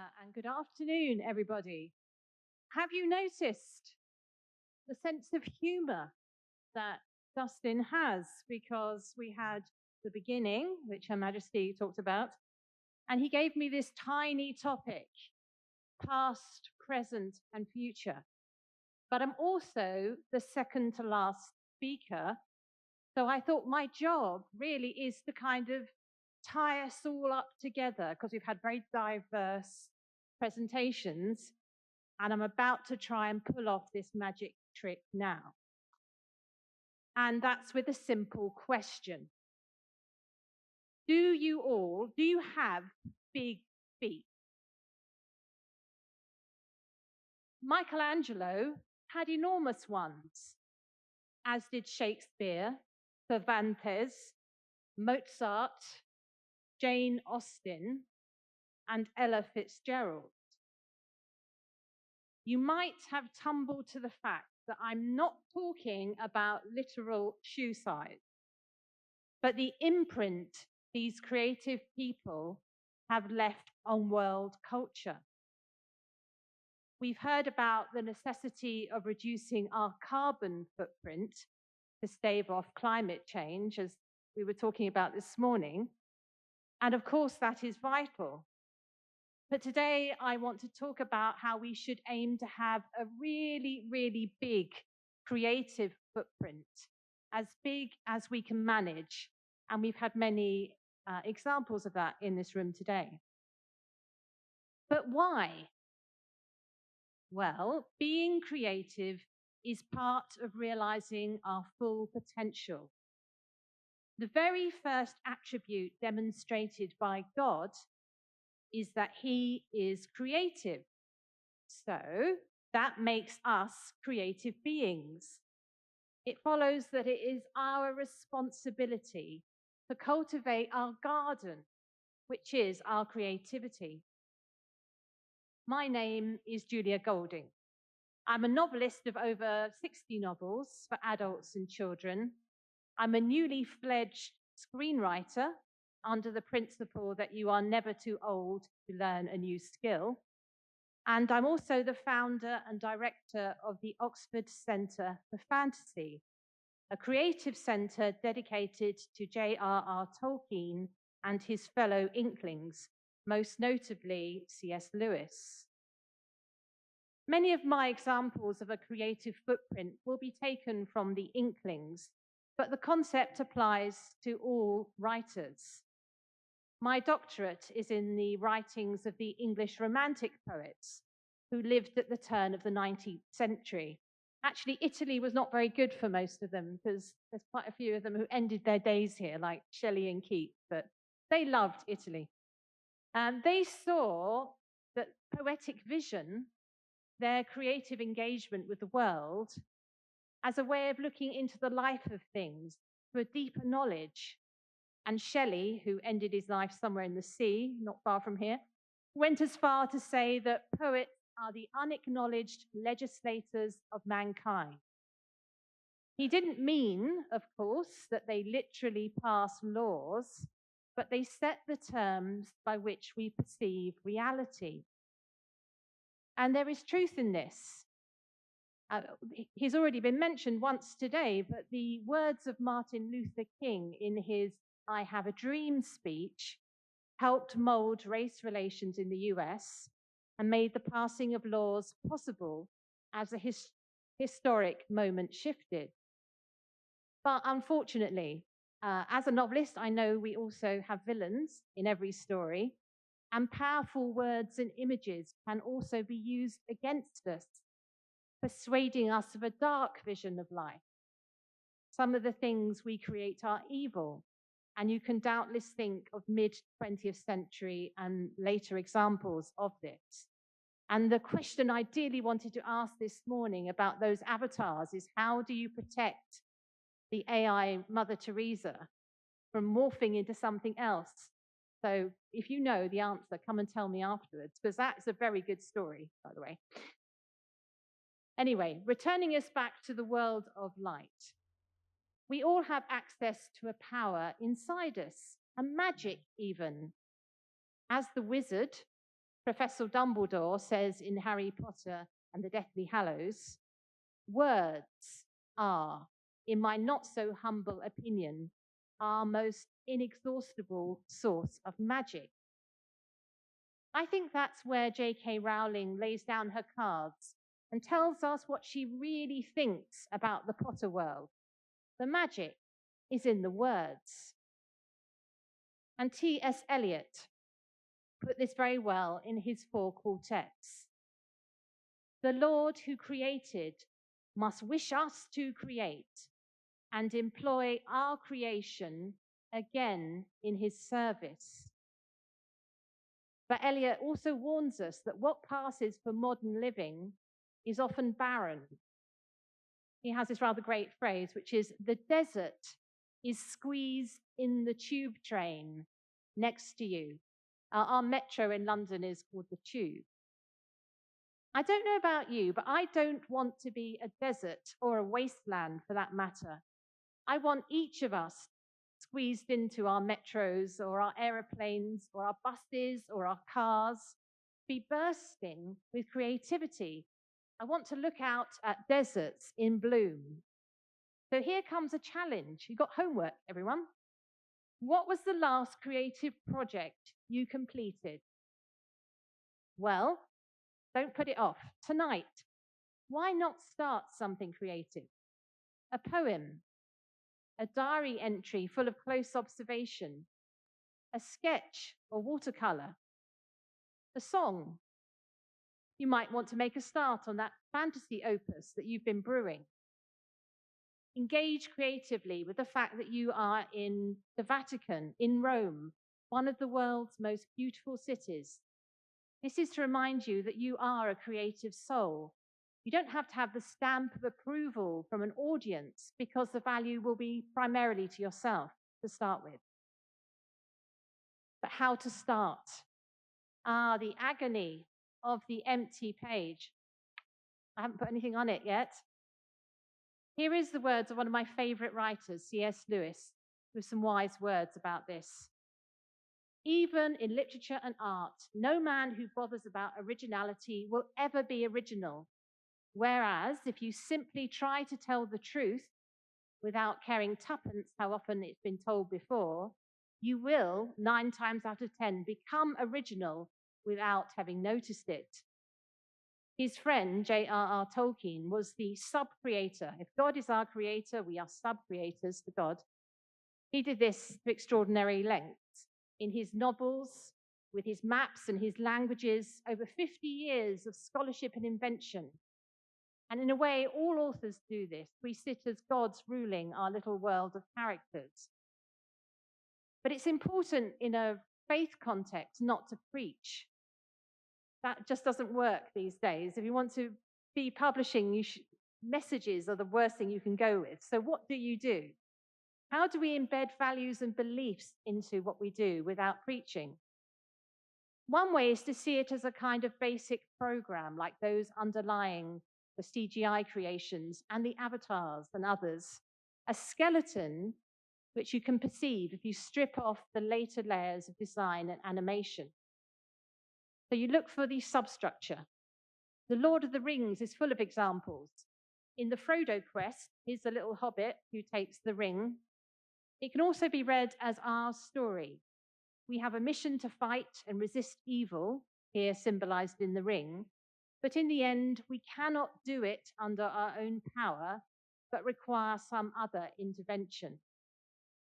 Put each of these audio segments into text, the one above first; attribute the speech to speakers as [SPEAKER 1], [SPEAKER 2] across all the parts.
[SPEAKER 1] and good afternoon, everybody. Have you noticed the sense of humour that Dustin has? Because we had the beginning, which Her Majesty talked about, and he gave me this tiny topic, past, present, and future. But I'm also the second to last speaker, so I thought my job really is to kind of tie us all up together, because we've had very diverse presentations, and I'm about to try and pull off this magic trick now. And that's with a simple question. Do you have big feet? Michelangelo had enormous ones, as did Shakespeare, Cervantes, Mozart, Jane Austen, and Ella Fitzgerald. You might have tumbled to the fact that I'm not talking about literal shoe size, but the imprint these creative people have left on world culture. We've heard about the necessity of reducing our carbon footprint to stave off climate change, as we were talking about this morning. And of course, that is vital. But today, I want to talk about how we should aim to have a really, really big creative footprint, as big as we can manage. And we've had many examples of that in this room today. But why? Well, being creative is part of realizing our full potential. The very first attribute demonstrated by God is that he is creative. So that makes us creative beings. It follows that it is our responsibility to cultivate our garden, which is our creativity. My name is Julia Golding. I'm a novelist of over 60 novels for adults and children. I'm a newly fledged screenwriter under the principle that you are never too old to learn a new skill. And I'm also the founder and director of the Oxford Centre for Fantasy, a creative centre dedicated to J.R.R. Tolkien and his fellow Inklings, most notably C.S. Lewis. Many of my examples of a creative footprint will be taken from the Inklings, but the concept applies to all writers. My doctorate is in the writings of the English Romantic poets who lived at the turn of the 19th century. Actually, Italy was not very good for most of them, because there's quite a few of them who ended their days here, like Shelley and Keats, but they loved Italy. They saw that poetic vision, their creative engagement with the world, as a way of looking into the life of things for a deeper knowledge. And Shelley, who ended his life somewhere in the sea, not far from here, went as far to say that poets are the unacknowledged legislators of mankind. He didn't mean, of course, that they literally pass laws, but they set the terms by which we perceive reality. And there is truth in this. He's already been mentioned once today, but the words of Martin Luther King in his I Have a Dream speech helped mold race relations in the US and made the passing of laws possible as a historic moment shifted. But unfortunately, as a novelist, I know we also have villains in every story, and powerful words and images can also be used against us, persuading us of a dark vision of life. Some of the things we create are evil, and you can doubtless think of mid-20th century and later examples of this. And the question I dearly wanted to ask this morning about those avatars is, how do you protect the AI Mother Teresa from morphing into something else? So if you know the answer, come and tell me afterwards, because that's a very good story, by the way. Anyway, returning us back to the world of light. We all have access to a power inside us, a magic even. As the wizard, Professor Dumbledore says in Harry Potter and the Deathly Hallows, words are, in my not so humble opinion, our most inexhaustible source of magic. I think that's where J.K. Rowling lays down her cards and tells us what she really thinks about the Potter world. The magic is in the words. And T.S. Eliot put this very well in his 4 quartets. The Lord who created must wish us to create and employ our creation again in his service. But Eliot also warns us that what passes for modern living is often barren. He has this rather great phrase, which is, the desert is squeezed in the tube train next to you. Our metro in London is called the Tube. I don't know about you, but I don't want to be a desert or a wasteland for that matter. I want each of us squeezed into our metros or our aeroplanes or our buses or our cars, be bursting with creativity. I want to look out at deserts in bloom. So here comes a challenge. You've got homework, everyone. What was the last creative project you completed? Well, don't put it off. Tonight, why not start something creative? A poem, a diary entry full of close observation, a sketch or watercolor, a song. You might want to make a start on that fantasy opus that you've been brewing. Engage creatively with the fact that you are in the Vatican, in Rome, one of the world's most beautiful cities. This is to remind you that you are a creative soul. You don't have to have the stamp of approval from an audience because the value will be primarily to yourself to start with. But how to start? The agony of the empty page. I haven't put anything on it yet. Here is the words of one of my favorite writers, C.S. Lewis, with some wise words about this. Even in literature and art, no man who bothers about originality will ever be original. Whereas if you simply try to tell the truth without caring tuppence how often it's been told before, you will, 9 times out of 10, become original without having noticed it. His friend, J.R.R. Tolkien, was the sub-creator. If God is our creator, we are sub-creators to God. He did this to extraordinary lengths. In his novels, with his maps and his languages, over 50 years of scholarship and invention. And in a way, all authors do this. We sit as gods ruling our little world of characters. But it's important in a faith context not to preach. That just doesn't work these days. If you want to be publishing, messages are the worst thing you can go with. So what do? How do we embed values and beliefs into what we do without preaching? One way is to see it as a kind of basic program, like those underlying the CGI creations and the avatars and others, a skeleton which you can perceive if you strip off the later layers of design and animation. So you look for the substructure. The Lord of the Rings is full of examples. In the Frodo quest, here's the little hobbit who takes the ring. It can also be read as our story. We have a mission to fight and resist evil, here symbolized in the ring, but in the end, we cannot do it under our own power, but require some other intervention.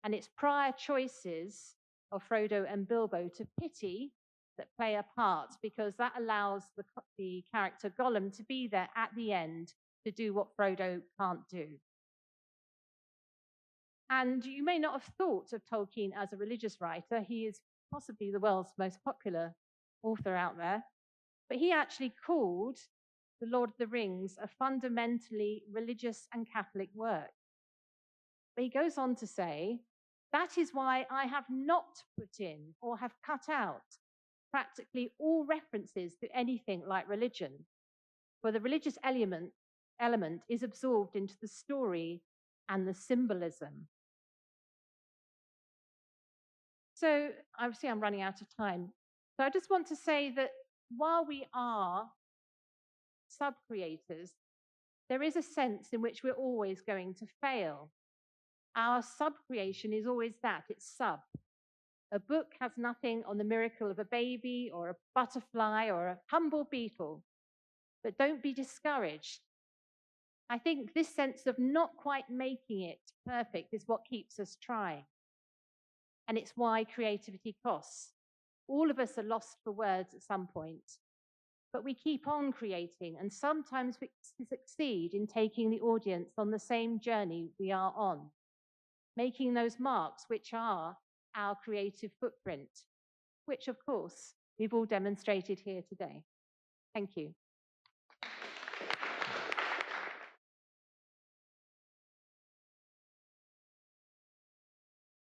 [SPEAKER 1] And it's prior choices of Frodo and Bilbo to pity that play a part, because that allows the character Gollum to be there at the end to do what Frodo can't do. And you may not have thought of Tolkien as a religious writer. He is possibly the world's most popular author out there. But he actually called The Lord of the Rings a fundamentally religious and Catholic work. But he goes on to say, that is why I have not put in or have cut out practically all references to anything like religion, for the religious element is absorbed into the story and the symbolism. So obviously I'm running out of time. So I just want to say that while we are sub-creators, there is a sense in which we're always going to fail. Our sub-creation is always that, it's sub. A book has nothing on the miracle of a baby or a butterfly or a humble beetle. But don't be discouraged. I think this sense of not quite making it perfect is what keeps us trying. And it's why creativity costs. All of us are lost for words at some point, but we keep on creating, and sometimes we succeed in taking the audience on the same journey we are on, making those marks which are our creative footprint, which of course we've all demonstrated here today. Thank you.